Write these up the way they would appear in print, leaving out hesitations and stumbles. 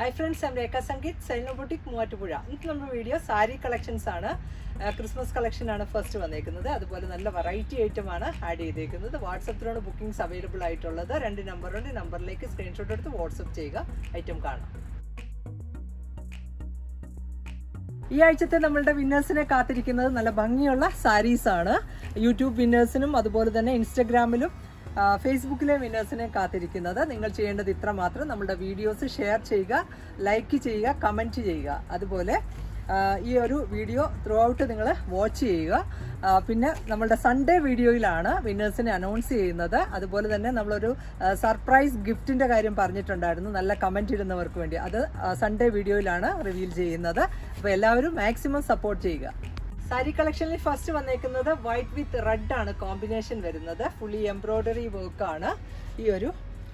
Hi friends, I'm Rekha Sangeet, Sailor Boutique, Muvattupuzha. ഇന്നത്തെ നമ്മുടെ video sari collections ആണ്. Christmas collection ആണ് ഫസ്റ്റ് വന്നേക്കുന്നത്. അതുപോലെ നല്ല വെറൈറ്റി ഐറ്റം ആണ് ആഡ് ചെയ്തേക്കുന്നത്. വാട്സാപ്പിലാണ് ബുക്കിംഗ്സ് അവൈലബിൾ ആയിട്ടുള്ളത്. 2 നമ്പറുണ്ട്. നമ്പറിലേക്ക് സ്ക്രീൻഷോട്ട് എടുത്ത് വാട്സാപ്പ് ചെയ്യുക. ഐറ്റം കാണാം. ഈ ആഴ്ചത്തെ നമ്മളുടെ വിന്നേഴ്സിനെ കാത്തിരിക്കുന്നത് നല്ല ഭംഗിയുള്ള സാരീസ് ആണ്. യൂട്യൂബ് വിന്നേഴ്സിനും അതുപോലെ തന്നെ ഇൻസ്റ്റഗ്രാമിലും ഫേസ്ബുക്കിലെ വിന്നേഴ്സിനെ കാത്തിരിക്കുന്നത്. നിങ്ങൾ ചെയ്യേണ്ടത് ഇത്ര മാത്രം: നമ്മുടെ വീഡിയോസ് ഷെയർ ചെയ്യുക, ലൈക്ക് ചെയ്യുക, കമൻറ്റ് ചെയ്യുക. അതുപോലെ ഈ ഒരു വീഡിയോ ത്രൂ ഔട്ട് നിങ്ങൾ വാച്ച് ചെയ്യുക. പിന്നെ നമ്മളുടെ സൺഡേ വീഡിയോയിലാണ് വിന്നേഴ്സിനെ അനൗൺസ് ചെയ്യുന്നത്. അതുപോലെ തന്നെ നമ്മളൊരു സർപ്രൈസ് ഗിഫ്റ്റിൻ്റെ കാര്യം പറഞ്ഞിട്ടുണ്ടായിരുന്നു, നല്ല കമൻറ്റ് ഇടുന്നവർക്ക് വേണ്ടി. അത് സൺഡേ വീഡിയോയിലാണ് റിവീൽ ചെയ്യുന്നത്. അപ്പോൾ എല്ലാവരും മാക്സിമം സപ്പോർട്ട് ചെയ്യുക. സാരി കളക്ഷനിൽ ഫസ്റ്റ് വന്നേക്കുന്നത് വൈറ്റ് വിത്ത് റെഡ് ആണ് കോമ്പിനേഷൻ വരുന്നത്. ഫുള്ളി എംബ്രോയ്ഡറി വർക്കാണ്. ഈ ഒരു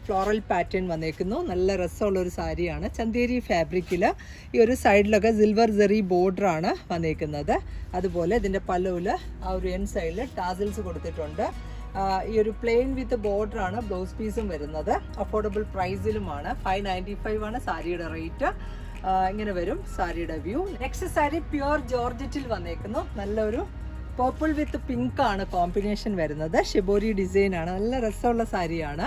ഫ്ലോറൽ പാറ്റേൺ വന്നേക്കുന്നു. നല്ല രസമുള്ള ഒരു സാരിയാണ്. ചന്തേരി ഫാബ്രിക്കിൽ ഈ ഒരു സൈഡിലൊക്കെ സിൽവർ ജെറി ബോർഡറാണ് വന്നേക്കുന്നത്. അതുപോലെ ഇതിൻ്റെ പല്ലുവിൽ ആ ഒരു എൻ സൈഡിൽ ടാസിൽസ് കൊടുത്തിട്ടുണ്ട്. ഈ ഒരു പ്ലെയിൻ വിത്ത് ബോർഡറാണ് ബ്ലൗസ് പീസും വരുന്നത്. അഫോർഡബിൾ പ്രൈസിലുമാണ്. 595 ആണ് സാരിയുടെ റേറ്റ്. ഇങ്ങനെ വരും സാരിയുടെ വ്യൂ. നെക്സ്റ്റ് സാരി പ്യുവർ ജോർജറ്റിൽ വന്നേക്കുന്നു. നല്ലൊരു പർപ്പിൾ വിത്ത് പിങ്ക് ആണ് കോമ്പിനേഷൻ വരുന്നത്. ഷിബോരി ഡിസൈൻ ആണ്. നല്ല രസമുള്ള സാരിയാണ്.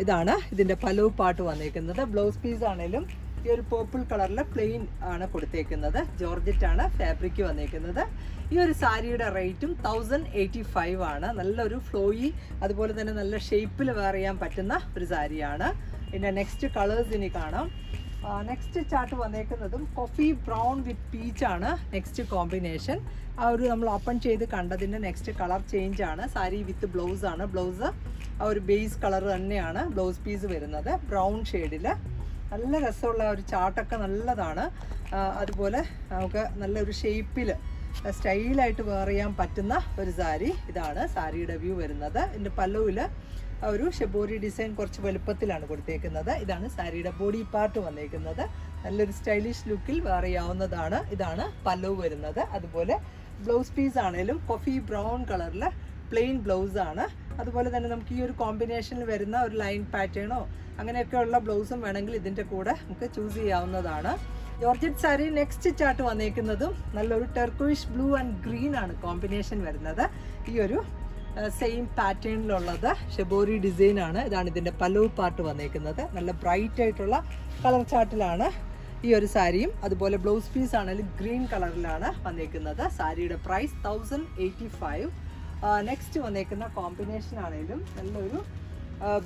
ഇതാണ് ഇതിൻ്റെ പലു പാട്ട് വന്നേക്കുന്നത്. ബ്ലൗസ് പീസ് ആണെങ്കിലും ഈ ഒരു പർപ്പിൾ കളറിൽ പ്ലെയിൻ ആണ് കൊടുത്തേക്കുന്നത്. ജോർജറ്റ് ആണ് ഫാബ്രിക് വന്നേക്കുന്നത്. ഈ ഒരു സാരിയുടെ റേറ്റും 1085 ആണ്. നല്ലൊരു ഫ്ലോയി, അതുപോലെ തന്നെ നല്ല ഷേപ്പിൽ വെയർ ചെയ്യാൻ പറ്റുന്ന ഒരു സാരിയാണ്. പിന്നെ നെക്സ്റ്റ് കളേഴ്സ് ഇനി കാണാം. നെക്സ്റ്റ് ചാർട്ട് വന്നേക്കുന്നതും കോഫി ബ്രൗൺ വിത്ത് പീച്ച് ആണ് നെക്സ്റ്റ് കോമ്പിനേഷൻ. ആ ഒരു നമ്മൾ ഓപ്പൺ ചെയ്ത് കണ്ടതിൻ്റെ നെക്സ്റ്റ് കളർ ചേഞ്ച് ആണ്. സാരി വിത്ത് ബ്ലൗസ് ആണ്. ബ്ലൗസ് ആ ഒരു ബേസ് കളർ തന്നെയാണ് ബ്ലൗസ് പീസ് വരുന്നത്, ബ്രൗൺ ഷെയ്ഡിൽ. നല്ല രസമുള്ള ഒരു ചാർട്ടൊക്കെ നല്ലതാണ്. അതുപോലെ നമുക്ക് നല്ലൊരു ഷേപ്പിൽ സ്റ്റൈലായിട്ട് വെയർ ചെയ്യാൻ പറ്റുന്ന ഒരു സാരി. ഇതാണ് സാരിയുടെ വ്യൂ വരുന്നത്. ഇതിൻ്റെ പല്ലുവിൽ ഒരു ഷെബോരി ഡിസൈൻ കുറച്ച് വലുപ്പത്തിലാണ് കൊടുത്തേക്കുന്നത്. ഇതാണ് സാരിയുടെ ബോഡി പാർട്ട് വന്നേക്കുന്നത്. നല്ലൊരു സ്റ്റൈലിഷ് ലുക്കിൽ വെയർ ചെയ്യാവുന്നതാണ്. ഇതാണ് പല്ലു വരുന്നത്. അതുപോലെ ബ്ലൗസ് പീസ് ആണെങ്കിലും കോഫി ബ്രൗൺ കളറിൽ പ്ലെയിൻ ബ്ലൗസ് ആണ്. അതുപോലെ തന്നെ നമുക്ക് ഈ ഒരു കോമ്പിനേഷനിൽ വരുന്ന ഒരു ലൈൻ പാറ്റേണോ അങ്ങനെയൊക്കെയുള്ള ബ്ലൗസും വേണമെങ്കിൽ ഇതിൻ്റെ കൂടെ നമുക്ക് ചൂസ് ചെയ്യാവുന്നതാണ്. ജോർജറ്റ് സാരി നെക്സ്റ്റ് ചാർട്ട് വന്നേക്കുന്നതും നല്ലൊരു ടെർക്കോയിഷ് ബ്ലൂ ആൻഡ് ഗ്രീൻ ആണ് കോമ്പിനേഷൻ വരുന്നത്. ഈ ഒരു സെയിം പാറ്റേണിലുള്ളത് ഷെബോരി ഡിസൈൻ ആണ്. ഇതാണ് ഇതിൻ്റെ പല്ലു പാർട്ട് വന്നേക്കുന്നത്. നല്ല ബ്രൈറ്റ് ആയിട്ടുള്ള കളർ ചാർട്ടിലാണ് ഈ ഒരു സാരിയും. അതുപോലെ ബ്ലൗസ് പീസ് ആണെങ്കിലും ഗ്രീൻ കളറിലാണ് വന്നേക്കുന്നത്. സാരിയുടെ പ്രൈസ് 1085. നെക്സ്റ്റ് വന്നേക്കുന്ന കോമ്പിനേഷൻ ആണെങ്കിലും നല്ലൊരു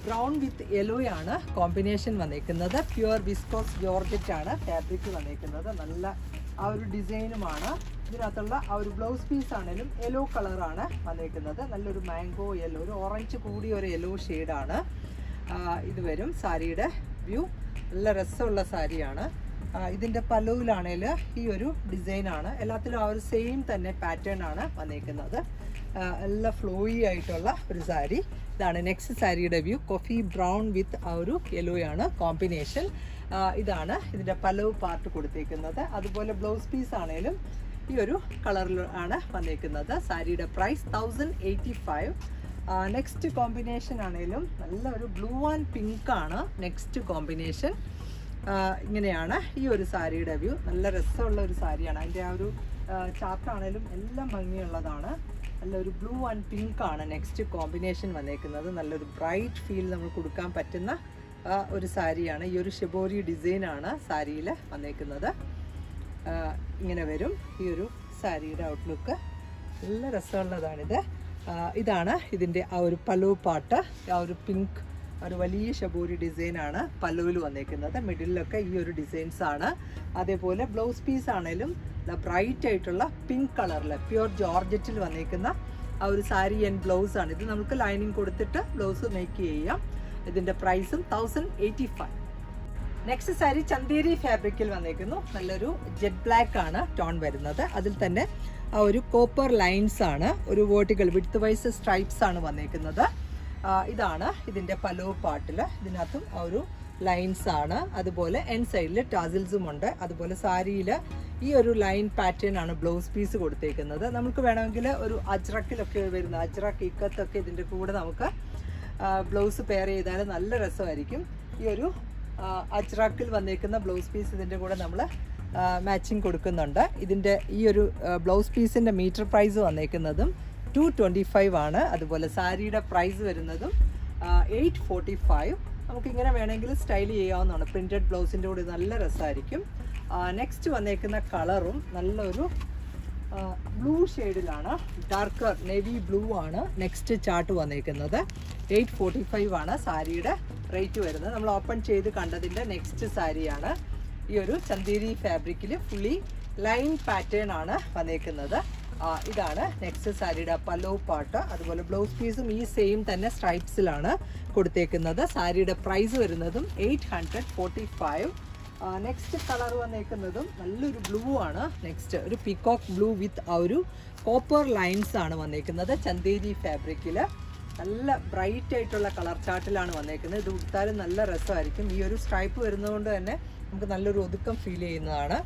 ബ്രൗൺ വിത്ത് യെല്ലോ ആണ് കോമ്പിനേഷൻ വന്നേക്കുന്നത്. പ്യുവർ വിസ്കോസ് ജോർജറ്റ് ആണ് ഫാബ്രിക് വന്നേക്കുന്നത്. നല്ല ആ ഒരു ഡിസൈനുമാണ്. ഇതിനകത്തുള്ള ആ ഒരു ബ്ലൗസ് പീസ് ആണെങ്കിലും യെല്ലോ കളറാണ് വന്നേക്കുന്നത്. നല്ലൊരു മാംഗോ യെല്ലോ, ഒരു ഓറഞ്ച് കൂടിയ ഒരു യെല്ലോ ഷെയ്ഡാണ് ഇത് വരും സാരിയുടെ വ്യൂ. നല്ല രസമുള്ള സാരിയാണ്. ഇതിൻ്റെ പല്ലുവിലാണെങ്കിൽ ഈ ഒരു ഡിസൈനാണ്. എല്ലാത്തിലും ആ ഒരു സെയിം തന്നെ പാറ്റേൺ ആണ് വന്നേക്കുന്നത്. നല്ല ഫ്ലോയി ആയിട്ടുള്ള ഒരു സാരി. ഇതാണ് നെക്സ്റ്റ് സാരിയുടെ വ്യൂ. കോഫി ബ്രൗൺ വിത്ത് ആ ഒരു യെല്ലോ ആണ് കോമ്പിനേഷൻ. ഇതാണ് ഇതിൻ്റെ പല്ലു പാർട്ട് കൊടുത്തേക്കുന്നത്. അതുപോലെ ബ്ലൗസ് പീസ് ആണെങ്കിലും ഈ ഒരു കളറിൽ ആണ് വന്നേക്കുന്നത്. സാരിയുടെ പ്രൈസ് 1085. നെക്സ്റ്റ് കോമ്പിനേഷൻ ആണെങ്കിലും നല്ലൊരു ബ്ലൂ ആൻഡ് പിങ്ക് ആണ് നെക്സ്റ്റ് കോമ്പിനേഷൻ. ഇങ്ങനെയാണ് ഈ ഒരു സാരിയുടെ വ്യൂ. നല്ല രസമുള്ള ഒരു സാരിയാണ്. അതിൻ്റെ ആ ഒരു ചാർട്ടാണേലും എല്ലാം ഭംഗിയുള്ളതാണ്. നല്ലൊരു ബ്ലൂ ആൻഡ് പിങ്ക് ആണ് നെക്സ്റ്റ് കോമ്പിനേഷൻ വന്നേക്കുന്നത്. നല്ലൊരു ബ്രൈറ്റ് ഫീൽ നമ്മൾ കൊടുക്കാൻ പറ്റുന്ന ഒരു സാരിയാണ്. ഈ ഒരു ഷിബോരി ഡിസൈനാണ് സാരിയിൽ വന്നേക്കുന്നത്. ഇങ്ങനെ വരും ഈ ഒരു സാരിയുടെ ഔട്ട്ലുക്ക്. നല്ല രസമുള്ളതാണിത്. ഇതാണ് ഇതിൻ്റെ ആ ഒരു പല്ലു പാട്ട്. ആ ഒരു പിങ്ക് ഒരു വലിയ ഷബോരി ഡിസൈനാണ് പല്ലുവിൽ വന്നേക്കുന്നത്. മിഡിലൊക്കെ ഈ ഒരു ഡിസൈൻസ് ആണ്. അതേപോലെ ബ്ലൗസ് പീസ് ആണെങ്കിലും ബ്രൈറ്റ് ആയിട്ടുള്ള പിങ്ക് കളറിൽ പ്യുവർ ജോർജറ്റിൽ വന്നേക്കുന്ന ആ ഒരു സാരി ആൻഡ് ബ്ലൗസ് ആണ്. ഇത് നമുക്ക് ലൈനിങ് കൊടുത്തിട്ട് ബ്ലൗസ് മേക്ക് ചെയ്യാം. ഇതിൻ്റെ പ്രൈസും 1085. നെക്സ്റ്റ് സാരി ചന്തേരി ഫാബ്രിക്കിൽ വന്നേക്കുന്നു. നല്ലൊരു ജെറ്റ് ബ്ലാക്ക് ആണ് ടോൺ വരുന്നത്. അതിൽ തന്നെ ആ ഒരു കോപ്പർ ലൈൻസ് ആണ്. ഒരു വേർട്ടിക്കൽ വിഡ്ത്ത് വൈസ് സ്ട്രൈപ്സ് ആണ് വന്നേക്കുന്നത്. ഇതാണ് ഇതിൻ്റെ പലോ പാട്ടിൽ. ഇതിനകത്തും ആ ഒരു ലൈൻസ് ആണ്. അതുപോലെ എൻ സൈഡിൽ ടാസിൽസും ഉണ്ട്. അതുപോലെ സാരിയിൽ ഈ ഒരു ലൈൻ പാറ്റേൺ ആണ് ബ്ലൗസ് പീസ് കൊടുത്തേക്കുന്നത്. നമുക്ക് വേണമെങ്കിൽ ഒരു അജ്രക്കിലൊക്കെ വരുന്ന അജ്രക്ക് ഇക്കത്തൊക്കെ ഇതിൻ്റെ കൂടെ നമുക്ക് ബ്ലൗസ് പെയർ ചെയ്താൽ നല്ല രസമായിരിക്കും. ഈ ഒരു അജ്രാക്കിൽ വന്നേക്കുന്ന ബ്ലൗസ് പീസ് ഇതിൻ്റെ കൂടെ നമ്മൾ മാച്ചിങ് കൊടുക്കുന്നുണ്ട്. ഇതിൻ്റെ ഈ ഒരു ബ്ലൗസ് പീസിൻ്റെ മീറ്റർ പ്രൈസ് വന്നേക്കുന്നതും 225 ആണ്. അതുപോലെ സാരിയുടെ പ്രൈസ് വരുന്നതും 845. നമുക്കിങ്ങനെ വേണമെങ്കിൽ സ്റ്റൈൽ ചെയ്യാവുന്നതാണ്. പ്രിൻറ്റഡ് ബ്ലൗസിൻ്റെ കൂടെ നല്ല രസമായിരിക്കും. നെക്സ്റ്റ് വന്നേക്കുന്ന കളറും നല്ലൊരു ബ്ലൂ ഷെയ്ഡിലാണ്, ഡാർക്കർ നേവി ബ്ലൂ ആണ് നെക്സ്റ്റ് ചാർട്ട് വന്നേക്കുന്നത്. 845 ആണ് സാരിയുടെ റേറ്റ് വരുന്നത്. നമ്മൾ ഓപ്പൺ ചെയ്ത് കണ്ടതിൻ്റെ നെക്സ്റ്റ് സാരിയാണ്. ഈ ഒരു ചന്തേരി ഫാബ്രിക്കിൽ ഫുള്ളി ലൈൻ പാറ്റേൺ ആണ് വന്നേക്കുന്നത്. ഇതാണ് നെക്സ്റ്റ് സാരിയുടെ പല്ലോ പാട്ട്. അതുപോലെ ബ്ലൗസ് പീസും ഈ സെയിം തന്നെ സ്ട്രൈപ്സിലാണ് കൊടുത്തേക്കുന്നത്. സാരിയുടെ പ്രൈസ് വരുന്നതും 845. നെക്സ്റ്റ് കളർ വന്നേക്കുന്നതും നല്ലൊരു ബ്ലൂ ആണ്. നെക്സ്റ്റ് ഒരു പീകോക്ക് ബ്ലൂ വിത്ത് ആ ഒരു കോപ്പർ ലൈൻസ് ആണ് വന്നേക്കുന്നത്. ചന്തേരി ഫാബ്രിക്കിൽ നല്ല ബ്രൈറ്റ് ആയിട്ടുള്ള കളർ ചാർട്ടിലാണ് വന്നേക്കുന്നത്. ഇത് ഉടുത്താലും നല്ല രസമായിരിക്കും. ഈ ഒരു സ്ട്രൈപ്പ് വരുന്നതുകൊണ്ട് തന്നെ നമുക്ക് നല്ലൊരു ഒതുക്കം ഫീൽ ചെയ്യുന്നതാണ്.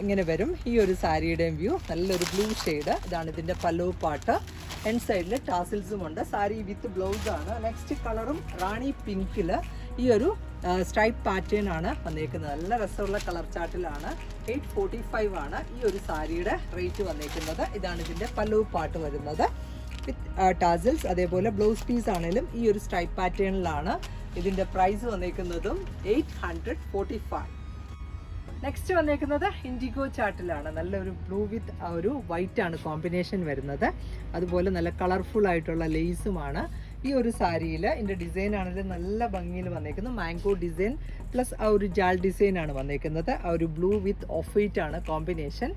ഇങ്ങനെ വരും ഈ ഒരു സാരിയുടെയും വ്യൂ. നല്ലൊരു ബ്ലൂ ഷെയ്ഡ്. ഇതാണ് ഇതിൻ്റെ പല്ലോ പാട്ട്. എൻഡ് സൈഡിൽ ടാസിൽസും ഉണ്ട്. സാരി വിത്ത് ബ്ലൗസ് ആണ്. നെക്സ്റ്റ് കളറും റാണി പിങ്കിൽ ഈ ഒരു സ്ട്രൈപ്പ് പാറ്റേൺ ആണ് വന്നേക്കുന്നത്. നല്ല രസമുള്ള കളർ ചാർട്ടിലാണ്. 845 ആണ് ഈ ഒരു സാരിയുടെ റേറ്റ് വന്നേക്കുന്നത്. ഇതാണ് ഇതിൻ്റെ പല്ലോ പാട്ട് വരുന്നത് വിത്ത് ടാസിൽസ്. അതേപോലെ ബ്ലൗസ് പീസ് ആണെങ്കിലും ഈ ഒരു സ്ട്രൈപ്പ് പാറ്റേണിലാണ്. ഇതിൻ്റെ പ്രൈസ് വന്നേക്കുന്നതും 845. നെക്സ്റ്റ് വന്നേക്കുന്നത് ഇൻഡിഗോ ചാർട്ടിലാണ്. നല്ലൊരു ബ്ലൂ വിത്ത് ആ ഒരു വൈറ്റ് ആണ് കോമ്പിനേഷൻ വരുന്നത്. അതുപോലെ നല്ല കളർഫുൾ ആയിട്ടുള്ള ലേസുമാണ് ഈ ഒരു സാരിയിൽ. ഇതിൻ്റെ ഡിസൈൻ ആണെങ്കിലും നല്ല ഭംഗിയിൽ വന്നേക്കുന്നത്. മാംഗോ ഡിസൈൻ പ്ലസ് ആ ഒരു ജാൾ ഡിസൈൻ ആണ് വന്നേക്കുന്നത്. ആ ഒരു ബ്ലൂ വിത്ത് ഓഫ് വൈറ്റ് ആണ് കോമ്പിനേഷൻ.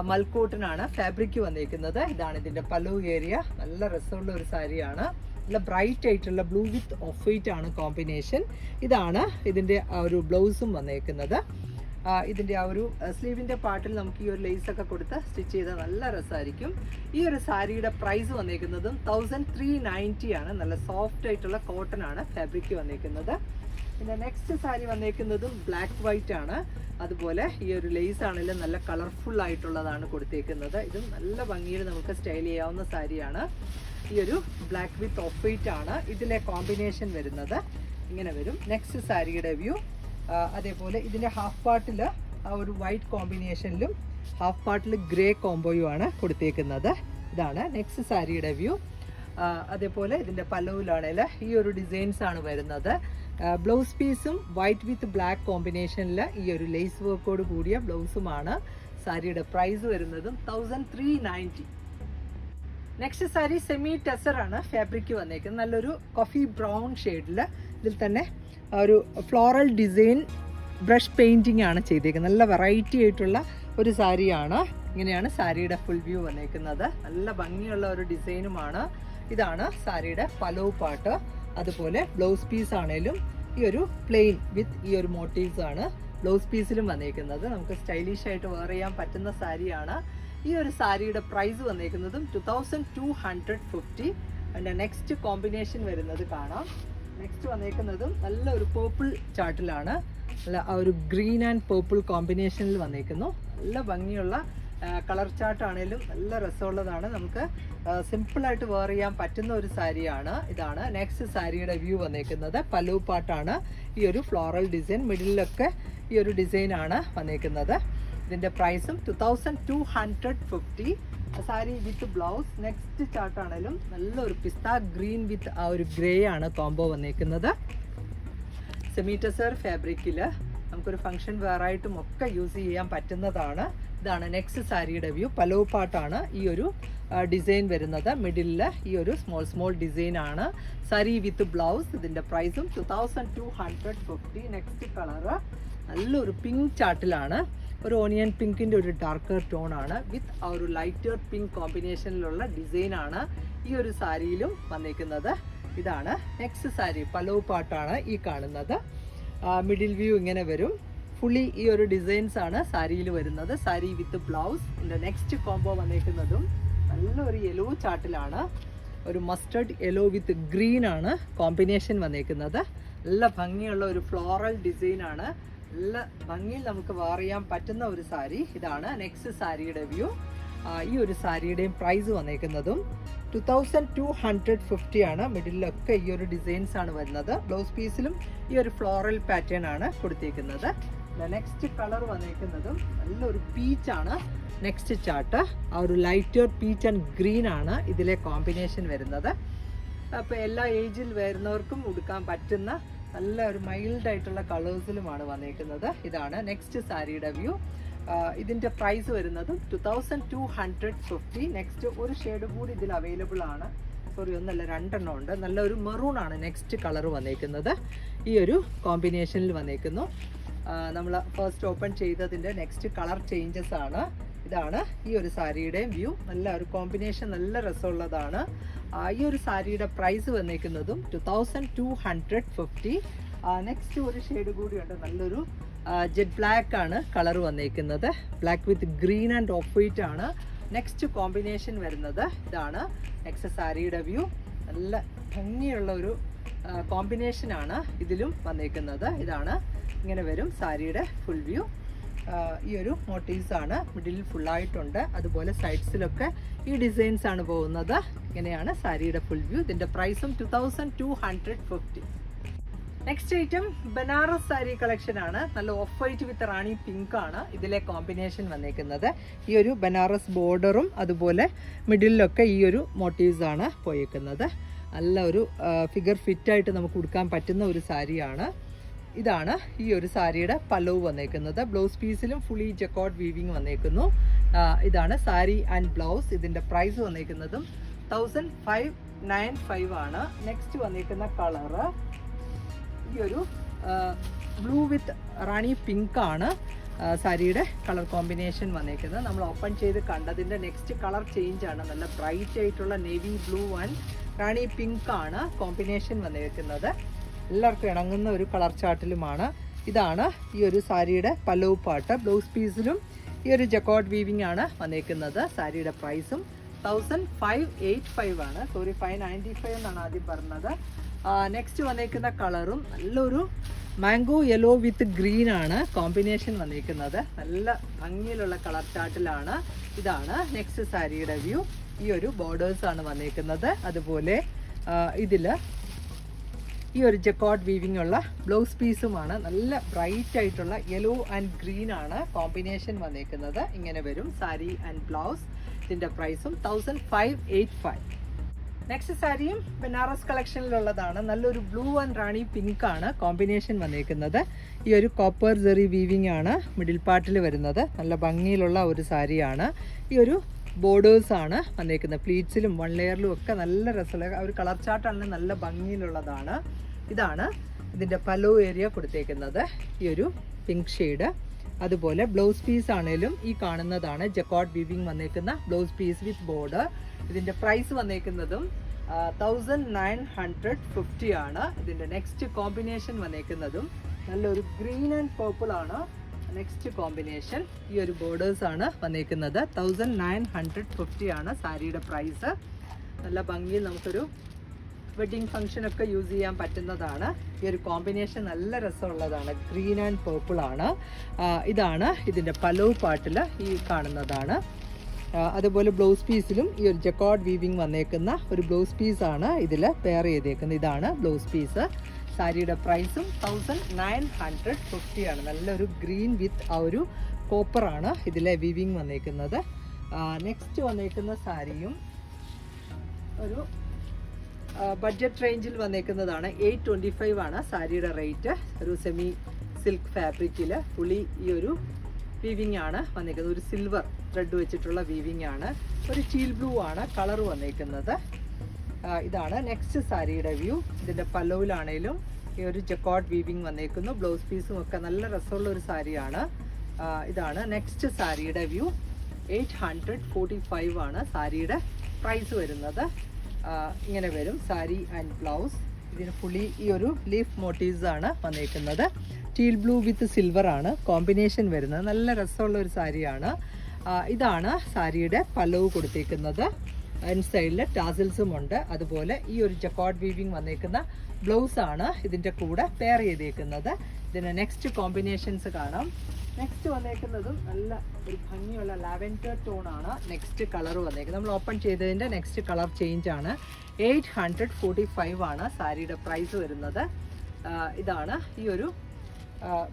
മൽക്കോട്ടനാണ് ഫാബ്രിക് വന്നേക്കുന്നത്. ഇതാണ് ഇതിൻ്റെ പല്ലു ഏരിയ. നല്ല രസമുള്ള ഒരു സാരിയാണ്. നല്ല ബ്രൈറ്റ് ആയിട്ടുള്ള ബ്ലൂ വിത്ത് ഓഫ് വൈറ്റ് ആണ് കോമ്പിനേഷൻ. ഇതാണ് ഇതിൻ്റെ ആ ഒരു ബ്ലൗസും വന്നേക്കുന്നത്. ഇതിൻ്റെ ആ ഒരു സ്ലീവിൻ്റെ പാർട്ടിൽ നമുക്ക് ഈ ഒരു ലേസൊക്കെ കൊടുത്ത് സ്റ്റിച്ച് ചെയ്താൽ നല്ല രസമായിരിക്കും. ഈ ഒരു സാരിയുടെ പ്രൈസ് വന്നേക്കുന്നതും 1390 ആണ്. നല്ല സോഫ്റ്റ് ആയിട്ടുള്ള കോട്ടൺ ആണ് ഫാബ്രിക് വന്നേക്കുന്നത്. പിന്നെ നെക്സ്റ്റ് സാരി വന്നേക്കുന്നതും ബ്ലാക്ക് വൈറ്റ് ആണ്. അതുപോലെ ഈ ഒരു ലേസ് ആണെങ്കിലും നല്ല കളർഫുൾ ആയിട്ടുള്ളതാണ് കൊടുത്തേക്കുന്നത്. ഇതും നല്ല ഭംഗിയിൽ നമുക്ക് സ്റ്റൈൽ ചെയ്യാവുന്ന സാരിയാണ്. ഈ ഒരു ബ്ലാക്ക് വിത്ത് ഓഫ് വൈറ്റ് ആണ് ഇതിലെ കോമ്പിനേഷൻ വരുന്നത്. ഇങ്ങനെ വരും നെക്സ്റ്റ് സാരിയുടെ വ്യൂ. അതേപോലെ ഇതിൻ്റെ ഹാഫ് പാർട്ടിൽ ആ ഒരു വൈറ്റ് കോമ്പിനേഷനിലും ഹാഫ് പാർട്ടിൽ ഗ്രേ കോംബോയുമാണ് കൊടുത്തേക്കുന്നത്. ഇതാണ് നെക്സ്റ്റ് സാരിയുടെ വ്യൂ. അതേപോലെ ഇതിൻ്റെ പല്ലവിലാണെങ്കിൽ ഈ ഒരു ഡിസൈൻസ് ആണ് വരുന്നത്. ബ്ലൗസ് പീസും വൈറ്റ് വിത്ത് ബ്ലാക്ക് കോമ്പിനേഷനിൽ ഈ ഒരു ലേസ് വർക്കോട് കൂടിയ ബ്ലൗസുമാണ്. സാരിയുടെ പ്രൈസ് വരുന്നതും 1390. നെക്സ്റ്റ് സാരി സെമി ടെസർ ആണ് ഫാബ്രിക് വന്നേക്കുന്നത്. നല്ലൊരു കോഫി ബ്രൗൺ ഷെയ്ഡിൽ ഇതിൽ തന്നെ ഒരു ഫ്ലോറൽ ഡിസൈൻ ബ്രഷ് പെയിൻറ്റിംഗ് ആണ് ചെയ്തേക്കുന്നത്. നല്ല വെറൈറ്റി ആയിട്ടുള്ള ഒരു സാരിയാണ്. ഇങ്ങനെയാണ് സാരിയുടെ ഫുൾ വ്യൂ വന്നേക്കുന്നത്. നല്ല ഭംഗിയുള്ള ഒരു ഡിസൈനുമാണ്. ഇതാണ് സാരിയുടെ പലോ പാട്ട്. അതുപോലെ ബ്ലൗസ് പീസ് ആണേലും ഈ ഒരു പ്ലെയിൻ വിത്ത് ഈ ഒരു മോട്ടീവ്സ് ആണ് ബ്ലൗസ് പീസിലും വന്നേക്കുന്നത്. നമുക്ക് സ്റ്റൈലിഷ് ആയിട്ട് വെയർ ചെയ്യാൻ പറ്റുന്ന സാരിയാണ്. ഈ ഒരു സാരിയുടെ പ്രൈസ് വന്നേക്കുന്നതും 2250. അതിൻ്റെ നെക്സ്റ്റ് കോമ്പിനേഷൻ വരുന്നത് കാണാം. നെക്സ്റ്റ് വന്നേക്കുന്നതും നല്ല ഒരു പേർപ്പിൾ ചാർട്ടിലാണ്. നല്ല ആ ഒരു ഗ്രീൻ ആൻഡ് പേർപ്പിൾ കോമ്പിനേഷനിൽ വന്നേക്കുന്നു. നല്ല ഭംഗിയുള്ള കളർ ചാർട്ടാണേലും നല്ല രസമുള്ളതാണ്. നമുക്ക് സിമ്പിളായിട്ട് വെയർ ചെയ്യാൻ പറ്റുന്ന ഒരു സാരിയാണ്. ഇതാണ് നെക്സ്റ്റ് സാരിയുടെ വ്യൂ വന്നേക്കുന്നത്. പല്ലു പാട്ടാണ് ഈ ഒരു ഫ്ലോറൽ ഡിസൈൻ. മിഡിലൊക്കെ ഈ ഒരു ഡിസൈനാണ് വന്നേക്കുന്നത്. ഇതിൻ്റെ പ്രൈസും 2250. Sari with blouse. നെക്സ്റ്റ് ചാർട്ടാണേലും നല്ലൊരു പിസ്ത ഗ്രീൻ വിത്ത് ആ ഒരു ഗ്രേ ആണ് കോംബോ വന്നേക്കുന്നത്. സെമി ടെസർ ഫാബ്രിക്കിൽ നമുക്കൊരു ഫംഗ്ഷൻ വെയറായിട്ടും ഒക്കെ യൂസ് ചെയ്യാൻ പറ്റുന്നതാണ്. ഇതാണ് നെക്സ്റ്റ് സാരിയുടെ വ്യൂ. പലോ പാട്ടാണ് ഈ ഒരു ഡിസൈൻ വരുന്നത്. മിഡിലിൽ ഈ ഒരു സ്മോൾ ഡിസൈൻ ആണ്. Sari with blouse. ഇതിൻ്റെ പ്രൈസും 2250. നെക്സ്റ്റ് കളറ് നല്ലൊരു പിങ്ക് ചാർട്ടിലാണ്. ഒരു ഓണിയൻ പിങ്കിൻ്റെ ഒരു ഡാർക്കർ ടോൺ ആണ് വിത്ത് ആ ഒരു ലൈറ്റർ പിങ്ക് കോമ്പിനേഷനിലുള്ള ഡിസൈനാണ് ഈ ഒരു സാരിയിലും വന്നേക്കുന്നത്. ഇതാണ് നെക്സ്റ്റ് സാരി. പലോ പാട്ടാണ് ഈ കാണുന്നത്. മിഡിൽ വ്യൂ ഇങ്ങനെ വരും. ഫുള്ളി ഈ ഒരു ഡിസൈൻസ് ആണ് സാരിയിൽ വരുന്നത്. Sari with blouse. ഇതിൻ്റെ നെക്സ്റ്റ് കോംബോ വന്നേക്കുന്നതും നല്ലൊരു യെല്ലോ ചാർട്ടിലാണ്. ഒരു മസ്റ്റർഡ് യെല്ലോ വിത്ത് ഗ്രീൻ ആണ് കോമ്പിനേഷൻ വന്നേക്കുന്നത്. നല്ല ഭംഗിയുള്ള ഒരു ഫ്ലോറൽ ഡിസൈനാണ്. നല്ല ഭംഗിയിൽ നമുക്ക് വെയർ ചെയ്യാൻ പറ്റുന്ന ഒരു സാരി. ഇതാണ് നെക്സ്റ്റ് സാരിയുടെ വ്യൂ. ഈ ഒരു സാരിയുടെയും പ്രൈസ് വന്നേക്കുന്നതും 2250 ആണ്. മിഡിലൊക്കെ ഈ ഒരു ഡിസൈൻസ് ആണ് വരുന്നത്. ബ്ലൗസ് പീസിലും ഈ ഒരു ഫ്ലോറൽ പാറ്റേൺ ആണ് കൊടുത്തിരിക്കുന്നത്. നെക്സ്റ്റ് കളർ വന്നിരിക്കുന്നതും നല്ലൊരു പീച്ചാണ്. നെക്സ്റ്റ് ചാർട്ട് ആ ഒരു ലൈറ്റർ പീച്ച് ആൻഡ് ഗ്രീൻ ആണ് ഇതിലെ കോമ്പിനേഷൻ വരുന്നത്. അപ്പോൾ എല്ലാ ഏജിൽ വരുന്നവർക്കും ഉടുക്കാൻ പറ്റുന്ന നല്ല ഒരു മൈൽഡ് ആയിട്ടുള്ള കളേഴ്സിലുമാണ് വന്നിരിക്കുന്നത്. ഇതാണ് നെക്സ്റ്റ് സാരിയുടെ വ്യൂ. ഇതിൻ്റെ പ്രൈസ് വരുന്നത് 2250. നെക്സ്റ്റ് ഒരു ഷെയ്ഡ് കൂടി ഇതിൽ അവൈലബിൾ ആണ്. സോറി, ഒന്നല്ല, രണ്ടെണ്ണം ഉണ്ട്. നല്ലൊരു മെറൂൺ ആണ് നെക്സ്റ്റ് കളർ വന്നേക്കുന്നത്. ഈ ഒരു കോമ്പിനേഷനിൽ വന്നേക്കുന്നു. നമ്മൾ ഫസ്റ്റ് ഓപ്പൺ ചെയ്തതിൻ്റെ നെക്സ്റ്റ് കളർ ചേഞ്ചസ് ആണ്. ഇതാണ് ഈ ഒരു സാരിയുടെയും വ്യൂ. നല്ല ഒരു കോമ്പിനേഷൻ, നല്ല രസമുള്ളതാണ്. ഈ ഒരു സാരിയുടെ പ്രൈസ് വന്നേക്കുന്നതും 2250. നെക്സ്റ്റ് ഒരു ഷെയ്ഡ് കൂടിയുണ്ട്. നല്ലൊരു ജെറ്റ് ബ്ലാക്ക് ആണ് കളർ വന്നേക്കുന്നത്. Black with green and of white ആണ് നെക്സ്റ്റ് കോമ്പിനേഷൻ വരുന്നത്. ഇതാണ് നെക്സ്റ്റ് സാരിയുടെ വ്യൂ. നല്ല ഭംഗിയുള്ള ഒരു കോമ്പിനേഷനാണ് ഇതിലും വന്നേക്കുന്നത്. ഇതാണ്, ഇങ്ങനെ വരും സാരിയുടെ ഫുൾ വ്യൂ. ഈ ഒരു മോട്ടീവ്സ് ആണ് മിഡിൽ ഫുള്ളായിട്ടുണ്ട്. അതുപോലെ സൈഡ്സിലൊക്കെ ഈ ഡിസൈൻസ് ആണ് പോകുന്നത്. ഇങ്ങനെയാണ് സാരിയുടെ ഫുൾ വ്യൂ. ഇതിൻ്റെ പ്രൈസും 2250. Next item Banaras sari collection ആണ്. നല്ല of white with Rani pink ആണ് ഇതിലെ കോമ്പിനേഷൻ വന്നേക്കുന്നത്. ഈ ഒരു ബനാറസ് ബോർഡറും അതുപോലെ മിഡിലൊക്കെ ഈ ഒരു മോട്ടീവ്സ് ആണ് പോയേക്കുന്നത്. നല്ല ഒരു ഫിഗർ ഫിറ്റായിട്ട് നമുക്ക് ഉടുക്കാൻ പറ്റുന്ന ഒരു സാരിയാണ്. ഇതാണ് ഈ ഒരു സാരിയുടെ പല്ലവ് വന്നേക്കുന്നത്. ബ്ലൗസ് പീസിലും ഫുള്ളി ജക്കോട്ട് വീവിങ് വന്നേക്കുന്നു. ഇതാണ് സാരി ആൻഡ് ബ്ലൗസ്. ഇതിൻ്റെ പ്രൈസ് വന്നേക്കുന്നതും 1595 ആണ്. നെക്സ്റ്റ് വന്നേക്കുന്ന കളറ് ഈ ഒരു ബ്ലൂ വിത്ത് റാണി പിങ്ക് ആണ് സാരിയുടെ കളർ കോമ്പിനേഷൻ വന്നേക്കുന്നത്. നമ്മൾ ഓപ്പൺ ചെയ്ത് കണ്ടതിൻ്റെ നെക്സ്റ്റ് കളർ ചേഞ്ച് ആണ്. നല്ല ബ്രൈറ്റ് ആയിട്ടുള്ള navy blue and Rani pink ആണ് കോമ്പിനേഷൻ വന്നേക്കുന്നത്. എല്ലാവർക്കും ഇണങ്ങുന്ന ഒരു കളർ ചാർട്ടിലുമാണ്. ഇതാണ് ഈ ഒരു സാരിയുടെ പല്ലവ് പാട്ട്. ബ്ലൗസ് പീസിലും ഈ ഒരു ജക്കോട്ട് വീവിംഗ് ആണ് വന്നേക്കുന്നത്. സാരിയുടെ പ്രൈസും 1585 ആണ്. സോറി, 595 എന്നാണ് ആദ്യം പറഞ്ഞത്. നെക്സ്റ്റ് വന്നേക്കുന്ന കളറും നല്ലൊരു മാംഗോ യെല്ലോ വിത്ത് ഗ്രീൻ ആണ് കോമ്പിനേഷൻ വന്നേക്കുന്നത്. നല്ല ഭംഗിയിലുള്ള കളർ ചാർട്ടിലാണ്. ഇതാണ് നെക്സ്റ്റ് സാരിയുടെ വ്യൂ. ഈ ഒരു ബോർഡേഴ്സ് ആണ് വന്നേക്കുന്നത്. അതുപോലെ ഇതിൽ ഈ ഒരു ജക്കോട്ട് വീവിംഗ് ഉള്ള ബ്ലൗസ് പീസുമാണ്. നല്ല ബ്രൈറ്റ് ആയിട്ടുള്ള യെല്ലോ ആൻഡ് ഗ്രീൻ ആണ് കോമ്പിനേഷൻ വന്നേക്കുന്നത്. ഇങ്ങനെ വരും സാരി ആൻഡ് ബ്ലൗസ്. ഇതിൻ്റെ പ്രൈസും 1585. നെക്സ്റ്റ് സാരിയും ബനാറസ് കളക്ഷനിലുള്ളതാണ്. നല്ലൊരു ബ്ലൂ ആൻഡ് റാണി പിങ്ക് ആണ് കോമ്പിനേഷൻ വന്നേക്കുന്നത്. ഈ ഒരു കോപ്പർ ജെറി വീവിംഗ് ആണ് മിഡിൽ പാർട്ടിൽ വരുന്നത്. നല്ല ഭംഗിയിലുള്ള ഒരു സാരിയാണ്. ഈ ഒരു ബോർഡേഴ്സ് ആണ് വന്നേക്കുന്നത്. പ്ലീറ്റ്സിലും വൺ ലെയറിലും ഒക്കെ നല്ല രസമുള്ള ഒരു കളർ ചാർട്ടാണ്. നല്ല ഭംഗിയിലുള്ളതാണ്. ഇതാണ് ഇതിൻ്റെ പല്ലവ് ഏരിയ കൊടുത്തേക്കുന്നത്. ഈ ഒരു പിങ്ക് ഷെയ്ഡ്. അതുപോലെ ബ്ലൗസ് പീസ് ആണേലും ഈ കാണുന്നതാണ് ജക്കോട്ട് വീവിംഗ് വന്നേക്കുന്ന ബ്ലൗസ് പീസ് വിത്ത് ബോർഡർ. ഇതിൻ്റെ പ്രൈസ് വന്നേക്കുന്നതും 1950 ആണ്. ഇതിൻ്റെ നെക്സ്റ്റ് കോമ്പിനേഷൻ വന്നേക്കുന്നതും നല്ലൊരു ഗ്രീൻ ആൻഡ് പേർപ്പിൾ ആണ് നെക്സ്റ്റ് കോമ്പിനേഷൻ. ഈ ഒരു ബോർഡേഴ്സ് ആണ് വന്നേക്കുന്നത്. 1950 ആണ് സാരിയുടെ പ്രൈസ്. നല്ല ഭംഗിയിൽ നമുക്കൊരു വെഡിങ് ഫംഗ്ഷനൊക്കെ യൂസ് ചെയ്യാൻ പറ്റുന്നതാണ്. ഈ ഒരു കോമ്പിനേഷൻ നല്ല രസമുള്ളതാണ്. ഗ്രീൻ ആൻഡ് പേർപ്പിൾ ആണ്. ഇതാണ് ഇതിൻ്റെ പല്ലവ് പാട്ടിൽ ഈ കാണുന്നതാണ്. അതുപോലെ ബ്ലൗസ് പീസിലും ഈ ഒരു ജക്കോട്ട് വീവിംഗ് വന്നേക്കുന്ന ഒരു ബ്ലൗസ് പീസാണ് ഇതിൽ പെയർ ചെയ്തേക്കുന്നത്. ഇതാണ് ബ്ലൗസ് പീസ്. സാരിയുടെ പ്രൈസും 1950 ആണ്. നല്ലൊരു ഗ്രീൻ വിത്ത് ആ ഒരു കോപ്പറാണ് ഇതിലെ വീവിംഗ് വന്നേക്കുന്നത്. നെക്സ്റ്റ് വന്നേക്കുന്ന സാരിയും ഒരു ബഡ്ജറ്റ് റേഞ്ചിൽ വന്നേക്കുന്നതാണ്. 825 ആണ് സാരിയുടെ റേറ്റ്. ഒരു സെമി സിൽക്ക് ഫാബ്രിക്കിൽ ഫുള്ളി ഈ ഒരു വീവിംഗ് ആണ് വന്നേക്കുന്നത്. ഒരു സിൽവർ ത്രെഡ് വെച്ചിട്ടുള്ള വീവിംഗ് ആണ്. ഒരു ടീൽ ബ്ലൂ ആണ് കളർ വന്നേക്കുന്നത്. ഇതാണ് നെക്സ്റ്റ് സാരിയുടെ വ്യൂ. ഇതിൻ്റെ പല്ലവിലാണേലും ഈ ഒരു ജക്കോട്ട് വീവിംഗ് വന്നേക്കുന്നു. ബ്ലൗസ് പീസും ഒക്കെ നല്ല രസമുള്ള ഒരു സാരിയാണ്. ഇതാണ് നെക്സ്റ്റ് സാരിയുടെ വ്യൂ. 845 ആണ് സാരിയുടെ പ്രൈസ് വരുന്നത്. ഇങ്ങനെ വരും സാരി ആൻഡ് ബ്ലൗസ്. ഇതിന് ഫുള്ളി ഈ ഒരു ലീഫ് മോട്ടീവ്സ് ആണ് വന്നേക്കുന്നത്. ടീൽ ബ്ലൂ വിത്ത് സിൽവർ ആണ് കോമ്പിനേഷൻ വരുന്നത്. നല്ല രസമുള്ള ഒരു സാരിയാണ്. ഇതാണ് സാരിയുടെ പല്ലവ് കൊടുത്തേക്കുന്നത്. ഇൻസൈഡിൽ ടാസിൽസും ഉണ്ട്. അതുപോലെ ഈ ഒരു ജക്കോട്ട് വീവിംഗ് വന്നേക്കുന്ന ബ്ലൗസ് ആണ് ഇതിൻ്റെ കൂടെ പെയർ ചെയ്തേക്കുന്നത്. ഇതിന് നെക്സ്റ്റ് കോമ്പിനേഷൻസ് കാണാം. നെക്സ്റ്റ് വന്നേക്കുന്നതും നല്ല ഒരു ഭംഗിയുള്ള ലാവൻഡർ ടോൺ ആണ് നെക്സ്റ്റ് കളർ വന്നേക്കുന്നത്. നമ്മൾ ഓപ്പൺ ചെയ്തതിൻ്റെ നെക്സ്റ്റ് കളർ ചേഞ്ച് ആണ്. 845 ആണ് സാരിയുടെ പ്രൈസ് വരുന്നത്. ഇതാണ് ഈ ഒരു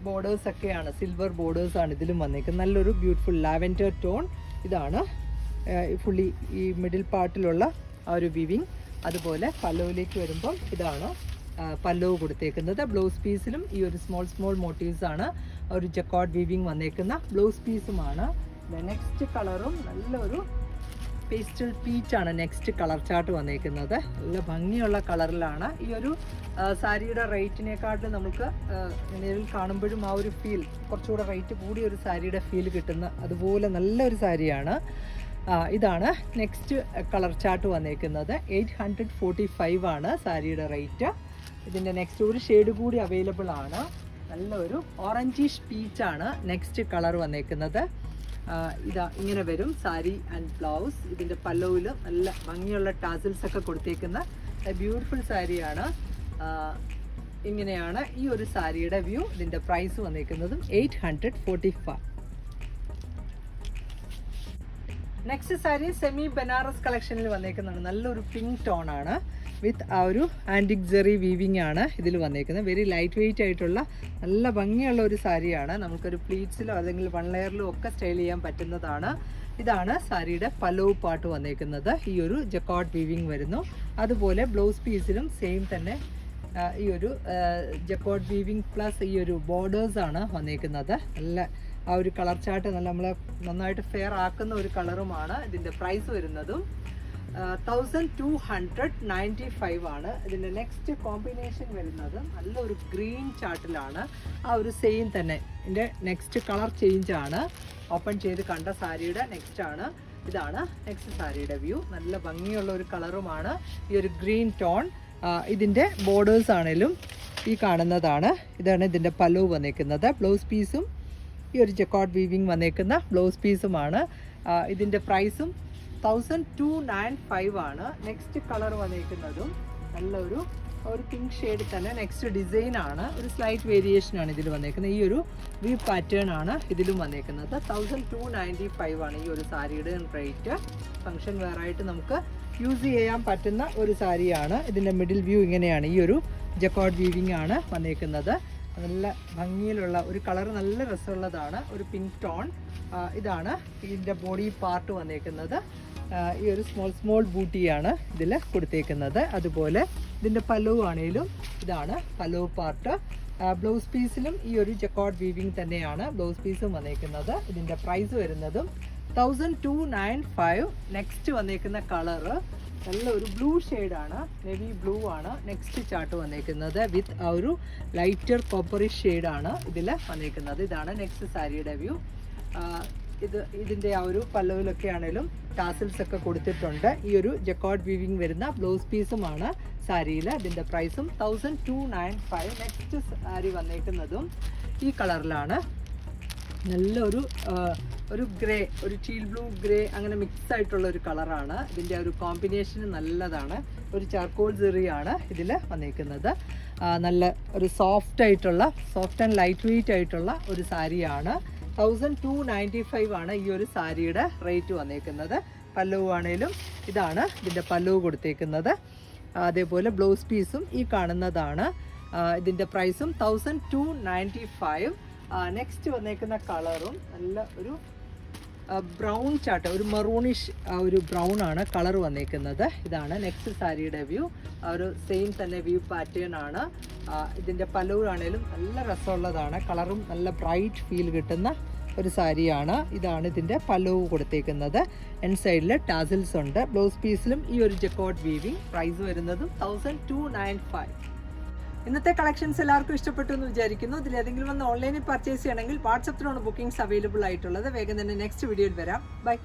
ബോർഡേഴ്സ് ഒക്കെയാണ്, സിൽവർ ബോർഡേഴ്സ് ആണ് ഇതിലും വന്നേക്കുന്നത്. നല്ലൊരു ബ്യൂട്ടിഫുൾ ലാവൻഡർ ടോൺ. ഇതാണ് ഫുള്ളി ഈ മിഡിൽ പാർട്ടിലുള്ള ആ ഒരു വിവിങ്. അതുപോലെ പല്ലുവിലേക്ക് വരുമ്പം ഇതാണ് പല്ലു കൊടുത്തേക്കുന്നത്. ബ്ലൗസ് പീസിലും ഈ ഒരു സ്മോൾ മോട്ടീവ്സ് ആണ്. ഒരു ജക്കോർഡ് വീവിങ് വന്നേക്കുന്ന ബ്ലൗസ് പീസുമാണ്. നെക്സ്റ്റ് കളറും നല്ലൊരു പേസ്റ്റൽ പീച്ചാണ് നെക്സ്റ്റ് കളർ ചാർട്ട് വന്നേക്കുന്നത്. നല്ല ഭംഗിയുള്ള കളറിലാണ്. ഈ ഒരു സാരിയുടെ റേറ്റിനെക്കാട്ടിലും നമുക്ക് നേരിൽ കാണുമ്പോഴും ആ ഒരു ഫീൽ, കുറച്ചുകൂടെ റേറ്റ് കൂടിയ ഒരു സാരിയുടെ ഫീൽ കിട്ടുന്ന അതുപോലെ നല്ലൊരു സാരിയാണ്. ഇതാണ് നെക്സ്റ്റ് കളർ ചാർട്ട് വന്നേക്കുന്നത്. 845 ആണ് സാരിയുടെ റേറ്റ്. ഇതിൻ്റെ നെക്സ്റ്റ് ഒരു ഷെയ്ഡ് കൂടി അവൈലബിൾ ആണ്. നല്ലൊരു ഓറഞ്ചിഷ് പീച്ചാണ് നെക്സ്റ്റ് കളർ വന്നേക്കുന്നത്. ഇതാ ഇങ്ങനെ വരും സാരി ആൻഡ് ബ്ലൗസ്. ഇതിൻ്റെ പല്ലുവിൽ നല്ല ഭംഗിയുള്ള ടാസിൽസ് ഒക്കെ കൊടുത്തേക്കുന്ന ബ്യൂട്ടിഫുൾ സാരിയാണ്. ഇങ്ങനെയാണ് ഈ ഒരു സാരിയുടെ വ്യൂ. ഇതിൻ്റെ പ്രൈസ് വന്നേക്കുന്നതും 845. നെക്സ്റ്റ് സാരി സെമി ബനാറസ് കളക്ഷനിൽ വന്നേക്കുന്നതാണ്. നല്ലൊരു പിങ്ക് ടോൺ ആണ്. വിത്ത് ആ ഒരു ആൻറ്റിക് ജെറി വീവിങ് ആണ് ഇതിൽ വന്നേക്കുന്നത്. വെരി ലൈറ്റ് വെയിറ്റ് ആയിട്ടുള്ള നല്ല ഭംഗിയുള്ള ഒരു സാരിയാണ്. നമുക്കൊരു പ്ലീറ്റ്സിലോ അല്ലെങ്കിൽ വൺ ലെയറിലോ ഒക്കെ സ്റ്റൈൽ ചെയ്യാൻ പറ്റുന്നതാണ്. ഇതാണ് സാരിയുടെ പല്ലു പാട്ട് വന്നേക്കുന്നത്. ഈ ഒരു ജക്കോർഡ് വീവിങ് വരുന്നു. അതുപോലെ ബ്ലൗസ് പീസിലും സെയിം തന്നെ ഈ ഒരു ജക്കോർഡ് വീവിങ് പ്ലസ് ഈ ഒരു ബോർഡേഴ്സ് ആണ് വന്നേക്കുന്നത്. നല്ല ആ ഒരു കളർ ചാർട്ട് നല്ല നമ്മളെ നന്നായിട്ട് ഫെയർ ആക്കുന്ന ഒരു കളറുമാണ്. ഇതിൻ്റെ പ്രൈസ് വരുന്നതും 1295 ആണ്. ഇതിൻ്റെ നെക്സ്റ്റ് കോമ്പിനേഷൻ വരുന്നത് നല്ലൊരു ഗ്രീൻ ചാർട്ടിലാണ്. ആ ഒരു സെയിം തന്നെ ഇതിൻ്റെ നെക്സ്റ്റ് കളർ ചേഞ്ച് ആണ്. ഓപ്പൺ ചെയ്ത് കണ്ട സാരിയുടെ നെക്സ്റ്റ് ആണ്. ഇതാണ് നെക്സ്റ്റ് സാരിയുടെ വ്യൂ. നല്ല ഭംഗിയുള്ള ഒരു കളറുമാണ് ഈ ഒരു ഗ്രീൻ ടോൺ. ഇതിൻ്റെ ബോർഡേഴ്സ് ആണേലും ഈ കാണുന്നതാണ്. ഇതാണ് ഇതിൻ്റെ പല്ലു വന്നേക്കുന്നത്. ബ്ലൗസ് പീസും ഈ ഒരു ജക്കോർഡ് വീവിങ് വന്നേക്കുന്ന ബ്ലൗസ് പീസുമാണ്. ഇതിൻ്റെ പ്രൈസും 1295 ആണ്. നെക്സ്റ്റ് കളർ വന്നേക്കുന്നതും നല്ലൊരു പിങ്ക് ഷെയ്ഡ് തന്നെ നെക്സ്റ്റ് ഡിസൈൻ ആണ്. ഒരു സ്ലൈറ്റ് വേരിയേഷൻ ആണ് ഇതിൽ വന്നേക്കുന്നത്. ഈ ഒരു വ്യൂ പാറ്റേൺ ആണ് ഇതിലും വന്നേക്കുന്നത്. 1295 ആണ് ഈ ഒരു സാരിയുടെ റേറ്റ്. ഫംഗ്ഷൻ വെയർ ആയിട്ട് നമുക്ക് യൂസ് ചെയ്യാൻ പറ്റുന്ന ഒരു സാരിയാണ്. ഇതിൻ്റെ മിഡിൽ വ്യൂ ഇങ്ങനെയാണ്. ഈ ഒരു ജക്കോർഡ് വീവിങ് ആണ് വന്നേക്കുന്നത്. നല്ല ഭംഗിയിലുള്ള ഒരു കളർ, നല്ല രസമുള്ളതാണ്. ഒരു പിങ്ക് ടോൺ. ഇതാണ് ഇതിൻ്റെ ബോഡി പാർട്ട് വന്നേക്കുന്നത്. ഈ ഒരു സ്മോൾ ബൂട്ടിയാണ് ഇതിൽ കൊടുത്തേക്കുന്നത്. അതുപോലെ ഇതിൻ്റെ പല്ലു ആണേലും ഇതാണ് പല്ലു പാർട്ട്. ബ്ലൗസ് പീസിലും ഈ ഒരു ജക്കോർഡ് വീവിങ് തന്നെയാണ് ബ്ലൗസ് പീസും വന്നേക്കുന്നത്. ഇതിൻ്റെ പ്രൈസ് വരുന്നതും 1295. നെക്സ്റ്റ് വന്നേക്കുന്ന കളറ് നല്ലൊരു ബ്ലൂ ഷെയ്ഡാണ്, നേവി ബ്ലൂ ആണ് നെക്സ്റ്റ് ചാർട്ട് വന്നേക്കുന്നത്. വിത്ത് ആ ഒരു ലൈറ്റർ കോപ്പറിഷ് ഷെയ്ഡാണ് ഇതിൽ വന്നേക്കുന്നത്. ഇതാണ് നെക്സ്റ്റ് സാരിയുടെ വ്യൂ. ഇതിൻ്റെ ആ ഒരു പല്ലവിലൊക്കെ ആണെങ്കിലും ടാസിൽസ് ഒക്കെ കൊടുത്തിട്ടുണ്ട്. ഈ ഒരു ജക്കോർഡ് വീവിങ് വരുന്ന ബ്ലൗസ് പീസുമാണ് സാരിയിൽ. ഇതിൻ്റെ പ്രൈസും 1295. നെക്സ്റ്റ് സാരി വന്നേക്കുന്നതും ഈ കളറിലാണ്. നല്ലൊരു ഗ്രേ, ഒരു ടീൽ ബ്ലൂ ഗ്രേ അങ്ങനെ മിക്സ് ആയിട്ടുള്ള ഒരു കളറാണ്. ഇതിൻ്റെ ഒരു കോമ്പിനേഷൻ നല്ലതാണ്. ഒരു ചാർക്കോൾ ജെറിയാണ് ഇതിൽ വന്നേക്കുന്നത്. നല്ല ഒരു സോഫ്റ്റ് ആൻഡ് ലൈറ്റ് വെയിറ്റ് ആയിട്ടുള്ള ഒരു സാരിയാണ്. 1295 ആണ് ഈ ഒരു സാരിയുടെ റേറ്റ് വന്നേക്കുന്നത്. പല്ലു ആണേലും ഇതാണ് ഇതിൻ്റെ പല്ലു കൊടുത്തേക്കുന്നത്. അതേപോലെ ബ്ലൗസ് പീസും ഈ കാണുന്നതാണ്. ഇതിൻ്റെ പ്രൈസും 1295. നെക്സ്റ്റ് വന്നേക്കുന്ന കളറും നല്ല ഒരു ബ്രൗൺ ചാട്ട്, ഒരു മെറൂണിഷ് ഒരു ബ്രൗൺ ആണ് കളർ വന്നേക്കുന്നത്. ഇതാണ് നെക്സ്റ്റ് സാരിയുടെ വ്യൂ. ഒരു സെയിം തന്നെ വ്യൂ പാറ്റേൺ ആണ്. ഇതിൻ്റെ പല്ലുവാണേലും നല്ല രസമുള്ളതാണ്. കളറും നല്ല ബ്രൈറ്റ് ഫീൽ കിട്ടുന്ന ഒരു സാരിയാണ്. ഇതാണ് ഇതിൻ്റെ പല്ലു കൊടുത്തേക്കുന്നത്. എൻ സൈഡിൽ ടാസിൽസ് ഉണ്ട്. ബ്ലൗസ് പീസിലും ഈ ഒരു ജക്കോർഡ് വീവിങ്. പ്രൈസ് വരുന്നതും 1295. ഇന്നത്തെ കളക്ഷൻസ് എല്ലാവർക്കും ഇഷ്ടപ്പെട്ടു എന്ന് വിചാരിക്കുന്നു. ഇതിലേതെങ്കിലും ഒന്ന് ഓൺലൈനിൽ പർച്ചേസ് ചെയ്യണമെങ്കിൽ വാട്സപ്പിലാണ് ബുക്കിംഗ്സ് അവൈലബിൾ ആയിട്ടുള്ളത്. വേഗം തന്നെ നെക്സ്റ്റ് വീഡിയോയിൽ വരാം. ബൈ.